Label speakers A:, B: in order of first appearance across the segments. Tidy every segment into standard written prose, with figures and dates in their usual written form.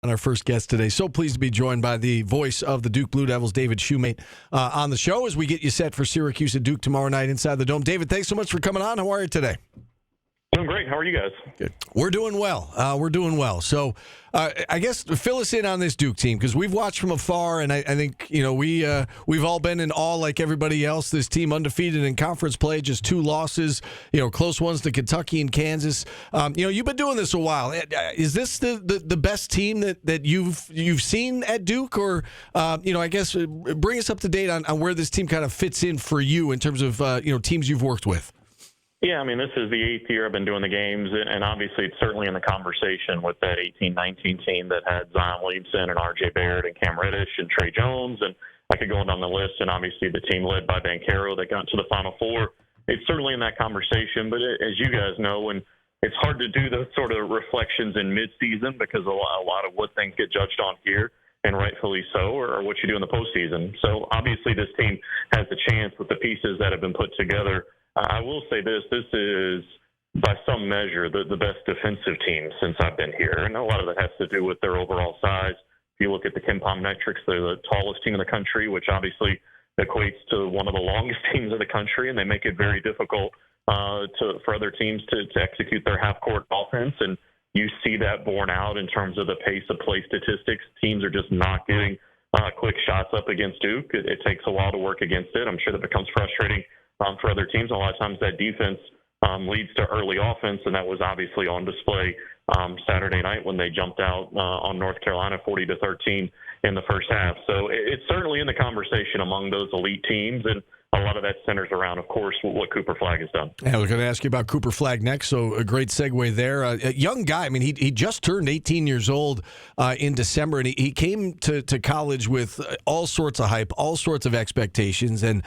A: Our first guest today. So pleased to be joined by the voice of the Duke Blue Devils, David Shumate, on the show as we get you set for Syracuse at Duke tomorrow night inside the Dome. David, thanks so much for coming on. How are you today?
B: Doing great. How are you guys?
A: Good. We're doing well. So I guess fill us in on this Duke team because we've watched from afar, and I think we've all been in awe like everybody else. This team undefeated in conference play, just 2 losses, close ones to Kentucky and Kansas. You've been doing this a while. Is this the best team that you've seen at Duke, or I guess bring us up to date on where this team kind of fits in for you in terms of teams you've worked with.
B: Yeah, I mean, this is the 8th year I've been doing the games, and obviously it's certainly in the conversation with that 18-19 team that had Zion Williamson and R.J. Barrett and Cam Reddish and Trey Jones, and I could go on down the list, and obviously the team led by Banchero that got to the Final Four. It's certainly in that conversation, but as you guys know, and it's hard to do those sort of reflections in midseason because a lot of what things get judged on here, and rightfully so, or what you do in the postseason. So obviously this team has a chance with the pieces that have been put together. I will say this is, by some measure, the best defensive team since I've been here. And a lot of that has to do with their overall size. If you look at the KenPom metrics, they're the tallest team in the country, which obviously equates to one of the longest teams in the country, and they make it very difficult for other teams to execute their half-court offense. And you see that borne out in terms of the pace of play statistics. Teams are just not getting quick shots up against Duke. It takes a while to work against it. I'm sure that becomes frustrating for other teams. A lot of times that defense leads to early offense, and that was obviously on display Saturday night when they jumped out on North Carolina 40-13 in the first half. So it's certainly in the conversation among those elite teams, and a lot of that centers around, of course, what Cooper Flagg has done.
A: Yeah, I was going to ask you about Cooper Flagg next, so a great segue there. A young guy, I mean, he just turned 18 years old in December, and he came to college with all sorts of hype, all sorts of expectations, and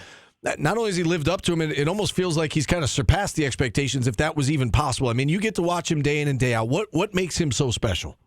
A: not only has he lived up to him, it almost feels like he's kind of surpassed the expectations, if that was even possible. I mean, you get to watch him day in and day out. What makes him so special?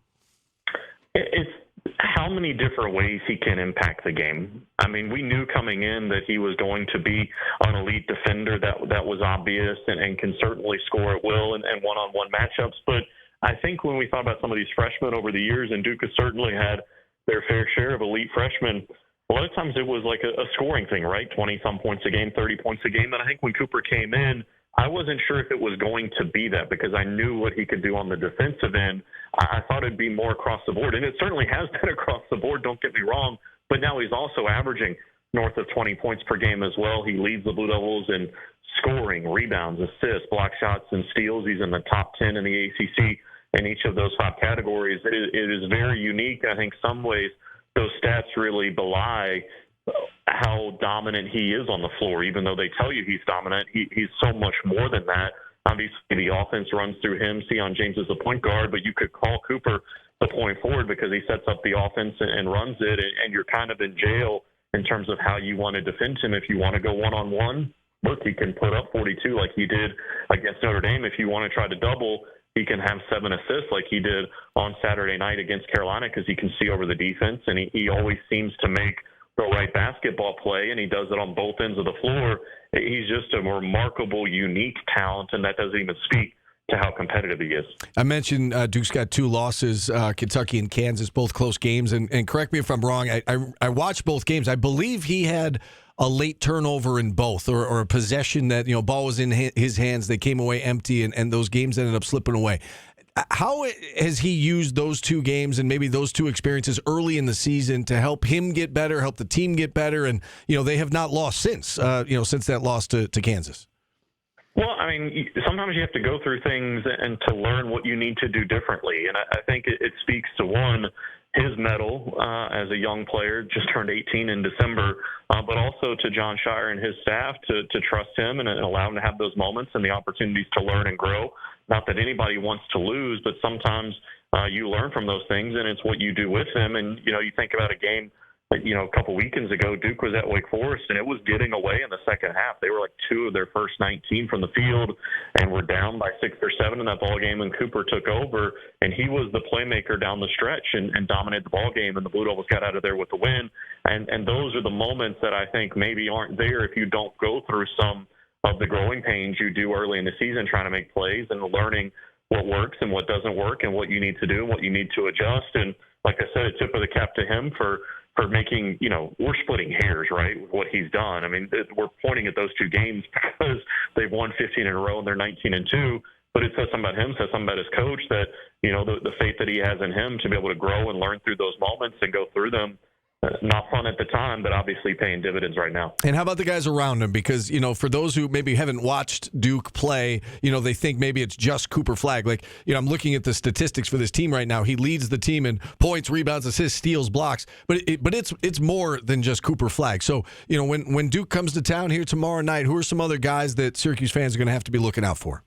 B: It's how many different ways he can impact the game. I mean, we knew coming in that he was going to be an elite defender. That was obvious, and can certainly score at will and one-on-one matchups. But I think when we thought about some of these freshmen over the years, and Duke has certainly had their fair share of elite freshmen, a lot of times it was like a scoring thing, right? 20-some points a game, 30 points a game. And I think when Cooper came in, I wasn't sure if it was going to be that because I knew what he could do on the defensive end. I thought it'd be more across the board. And it certainly has been across the board, don't get me wrong. But now he's also averaging north of 20 points per game as well. He leads the Blue Devils in scoring, rebounds, assists, block shots, and steals. He's in the top 10 in the ACC in each of those 5 categories. It is very unique. I think some ways those stats really belie how dominant he is on the floor. Even though they tell you he's dominant, he's so much more than that. Obviously, the offense runs through him. Sion James is the point guard, but you could call Cooper the point forward because he sets up the offense and runs it, and you're kind of in jail in terms of how you want to defend him. If you want to go one-on-one, look, he can put up 42 like he did against Notre Dame. If you want to try to double, he can have 7 assists like he did on Saturday night against Carolina because he can see over the defense, and he always seems to make the right basketball play, and he does it on both ends of the floor. He's just a remarkable, unique talent, and that doesn't even speak to how competitive he is.
A: I mentioned Duke's got 2 losses, Kentucky and Kansas, both close games, and correct me if I'm wrong, I watched both games. I believe he had a late turnover in both, or a possession that, ball was in his hands, they came away empty, and those games ended up slipping away. How has he used those 2 games and maybe those 2 experiences early in the season to help him get better, help the team get better? And, they have not lost since that loss to Kansas.
B: Well, I mean, sometimes you have to go through things and to learn what you need to do differently. And I think it speaks to, one, his mettle as a young player, just turned 18 in December, but also to John Shire and his staff to trust him and allow him to have those moments and the opportunities to learn and grow. Not that anybody wants to lose, but sometimes you learn from those things, and it's what you do with them. And, you think about a game, a couple weekends ago, Duke was at Wake Forest, and it was getting away in the second half. They were like 2 of their first 19 from the field and were down by 6 or 7 in that ball game, and Cooper took over, and he was the playmaker down the stretch and dominated the ball game, and the Blue Devils got out of there with the win. And those are the moments that I think maybe aren't there if you don't go through some of the growing pains you do early in the season trying to make plays and learning what works and what doesn't work and what you need to do and what you need to adjust. And like I of the cap to him for making, we're splitting hairs, right, with what he's done. I mean, we're pointing at those two games because they've won 15 in a row and they're 19-2. But it says something about him, says something about his coach that, the faith that he has in him to be able to grow and learn through those moments and go through them. Not fun at the time, but obviously paying dividends right now.
A: And how about the guys around him? Because, for those who maybe haven't watched Duke play, they think maybe it's just Cooper Flagg. Like, I'm looking at the statistics for this team right now. He leads the team in points, rebounds, assists, steals, blocks. But it's more than just Cooper Flagg. So, when Duke comes to town here tomorrow night, who are some other guys that Syracuse fans are going to have to be looking out for?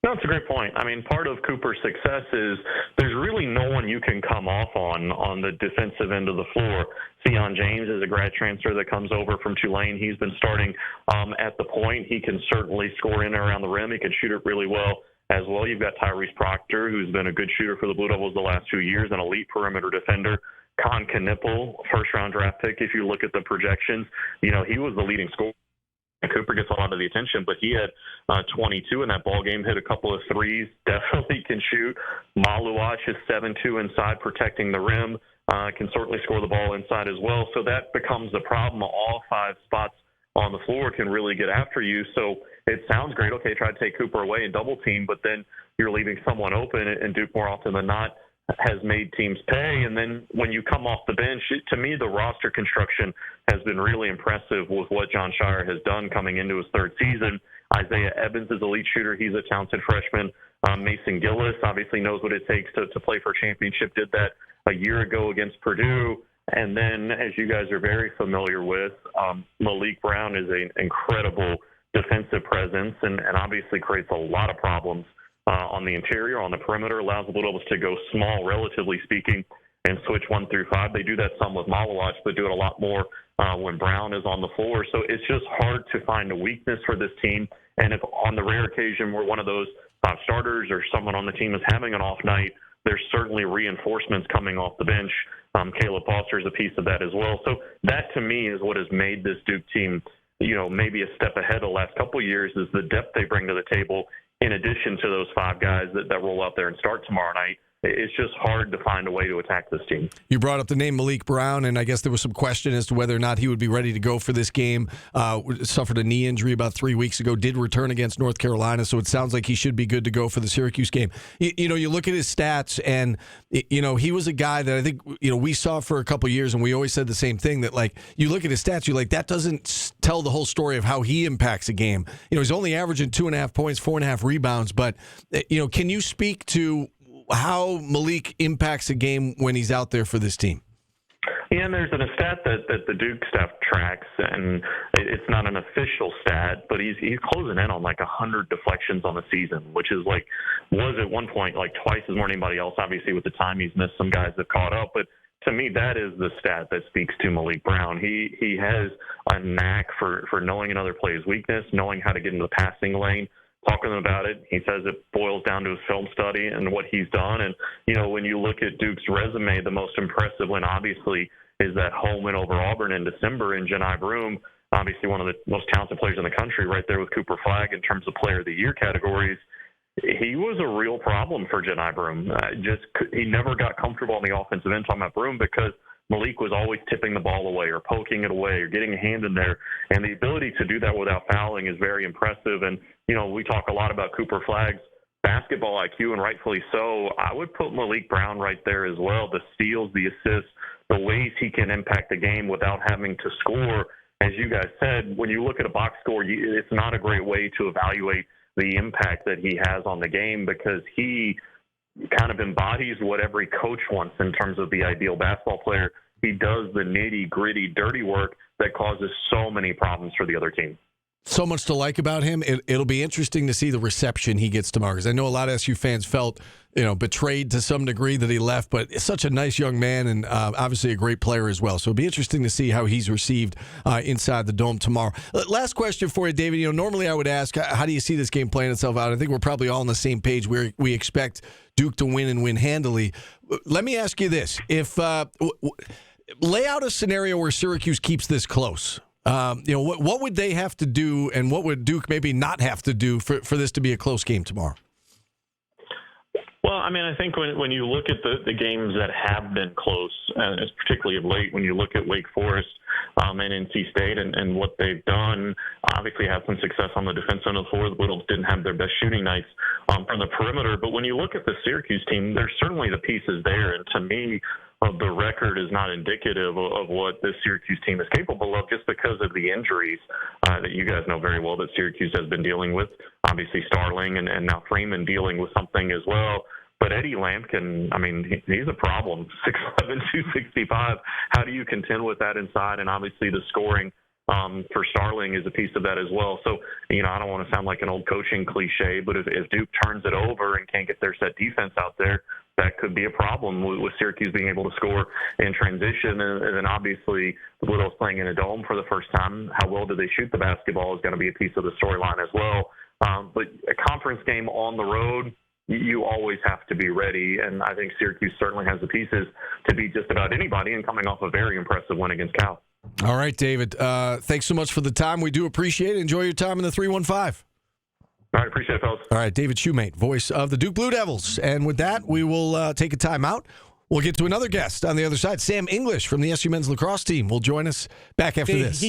B: No, it's a great point. I mean, part of Cooper's success is there's really no one you can come off on the defensive end of the floor. Sion James is a grad transfer that comes over from Tulane. He's been starting at the point. He can certainly score in and around the rim. He can shoot it really well as well. You've got Tyrese Proctor, who's been a good shooter for the Blue Devils the last 2 years, an elite perimeter defender. Con Knipple, first-round draft pick. If you look at the projections, he was the leading scorer. Cooper gets a lot of the attention, but he had 22 in that ball game, hit a couple of threes, definitely can shoot. Maluach is 7'2" inside, protecting the rim, can certainly score the ball inside as well. So that becomes the problem. All 5 spots on the floor can really get after you. So it sounds great. Okay, try to take Cooper away and double team, but then you're leaving someone open, and Duke more often than not has made teams pay. And then when you come off the bench, to me, the roster construction has been really impressive with what John Shire has done coming into his 3rd season. Isaiah Evans is a elite shooter. He's a talented freshman. Mason Gillis obviously knows what it takes to play for a championship, did that a year ago against Purdue. And then, as you guys are very familiar with, Malik Brown is an incredible defensive presence and obviously creates a lot of problems on the interior, on the perimeter, allows the Blue Devils to go small, relatively speaking, and switch 1 through 5. They do that some with Maluach, but do it a lot more when Brown is on the floor. So it's just hard to find a weakness for this team. And if on the rare occasion where one of those 5 starters or someone on the team is having an off night, there's certainly reinforcements coming off the bench. Caleb Foster is a piece of that as well. So that, to me, is what has made this Duke team, maybe a step ahead the last couple of years, is the depth they bring to the table in addition to those 5 guys that roll out there and start tomorrow night. It's just hard to find a way to attack this team.
A: You brought up the name Malik Brown, and I guess there was some question as to whether or not he would be ready to go for this game. Suffered a knee injury about 3 weeks ago, did return against North Carolina, so it sounds like he should be good to go for the Syracuse game. You look at his stats, and, he was a guy that I think, we saw for a couple of years, and we always said the same thing, that, like, you look at his stats, you're like, that doesn't tell the whole story of how he impacts a game. He's only averaging 2.5 points, 4.5 rebounds, but, can you speak to how Malik impacts a game when he's out there for this team?
B: Yeah, and there's a stat that the Duke staff tracks, and it's not an official stat, but he's closing in on like 100 deflections on the season, which is was at one point like twice as more than anybody else. Obviously, with the time he's missed, some guys have caught up, but to me, that is the stat that speaks to Malik Brown. He has a knack for knowing another player's weakness, knowing how to get into the passing lane. Talking about it, he says it boils down to his film study and what he's done. And, when you look at Duke's resume, the most impressive win, obviously, is that home win over Auburn in December in Janai Broome, obviously one of the most talented players in the country, right there with Cooper Flagg in terms of Player of the Year categories. He was a real problem for Janai Broome. He never got comfortable on the offensive end, talking about Broome, because Malik was always tipping the ball away or poking it away or getting a hand in there. And the ability to do that without fouling is very impressive. And, we talk a lot about Cooper Flagg's basketball IQ, and rightfully so. I would put Malik Brown right there as well. The steals, the assists, the ways he can impact the game without having to score. As you guys said, when you look at a box score, it's not a great way to evaluate the impact that he has on the game, because he kind of embodies what every coach wants in terms of the ideal basketball player. He does the nitty-gritty, dirty work that causes so many problems for the other team.
A: So much to like about him. It'll be interesting to see the reception he gets tomorrow, because I know a lot of SU fans felt, betrayed to some degree that he left, but it's such a nice young man and obviously a great player as well. So it'll be interesting to see how he's received inside the Dome tomorrow. Last question for you, David. Normally I would ask, how do you see this game playing itself out? I think we're probably all on the same page where we expect Duke to win and win handily. Let me ask you this. If lay out a scenario where Syracuse keeps this close. What would they have to do, and what would Duke maybe not have to do for this to be a close game tomorrow?
B: Well, I mean, I think when you look at the games that have been close, particularly of late, when you look at Wake Forest and NC State and what they've done, obviously had some success on the defense end of the floor. The Littles didn't have their best shooting nights from the perimeter. But when you look at the Syracuse team, there's certainly the pieces there. And to me, the record is not indicative of what this Syracuse team is capable of, just because of the injuries that you guys know very well that Syracuse has been dealing with. Obviously, Starling and now Freeman dealing with something as well. But Eddie Lampkin, I mean, he's a problem. 6'11", 265. How do you contend with that inside? And obviously the scoring for Starling is a piece of that as well. So, I don't want to sound like an old coaching cliche, but if Duke turns it over and can't get their set defense out there, that could be a problem with Syracuse being able to score in transition. And then obviously the Littles playing in a dome for the first time. How well do they shoot the basketball is going to be a piece of the storyline as well. But a conference game on the road, you always have to be ready, and I think Syracuse certainly has the pieces to beat just about anybody, and coming off a very impressive win against Cal.
A: All right, David. Thanks so much for the time. We do appreciate it. Enjoy your time in the 315.
B: All right, appreciate it, fellas.
A: All right, David Shumate, voice of the Duke Blue Devils. And with that, we will take a timeout. We'll get to another guest on the other side. Sam English from the SU men's lacrosse team will join us back after this.